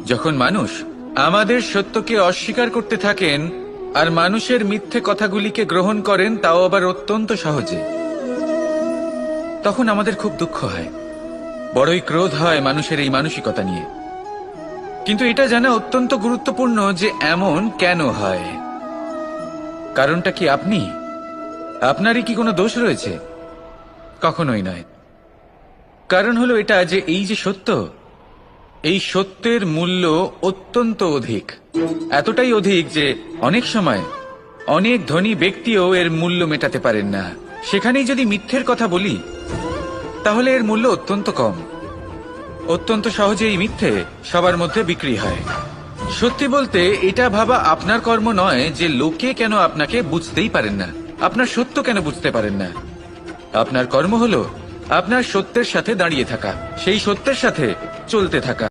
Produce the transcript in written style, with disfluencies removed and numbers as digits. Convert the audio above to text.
যখন মানুষ আমাদের সত্যকে অস্বীকার করতে থাকেন আর মানুষের মিথ্যে কথাগুলিকে গ্রহণ করেন, তাও আবার অত্যন্ত সহজে, তখন আমাদের খুব দুঃখ হয়, বড়ই ক্রোধ হয় মানুষের এই মানসিকতা নিয়ে। কিন্তু এটা জানা অত্যন্ত গুরুত্বপূর্ণ যে এমন কেন হয়। কারণটা কি আপনি? আপনারই কি কোনো দোষ রয়েছে? কখনোই নয়। কারণ হলো এটা যে এই যে সত্য, এই সত্যের মূল্য অত্যন্ত অধিক, এতটাই অধিক যে অনেক সময় অনেক ধনী ব্যক্তিও এর মূল্য মেটাতে পারেন না। সেখানেই যদি মিথ্যের কথা বলি, তাহলে এর মূল্য অত্যন্ত কম। অত্যন্ত সহজে এই মিথ্যে সবার মধ্যে বিক্রি হয়। সত্যি বলতে এটা ভাবা আপনার কর্ম নয় যে লোকে কেন আপনাকে বুঝতেই পারেন না, আপনার সত্য কেন বুঝতে পারেন না। আপনার কর্ম হলো আপনার সত্যের সাথে দাঁড়িয়ে থাকা, সেই সত্যের সাথে চলতে থাকা।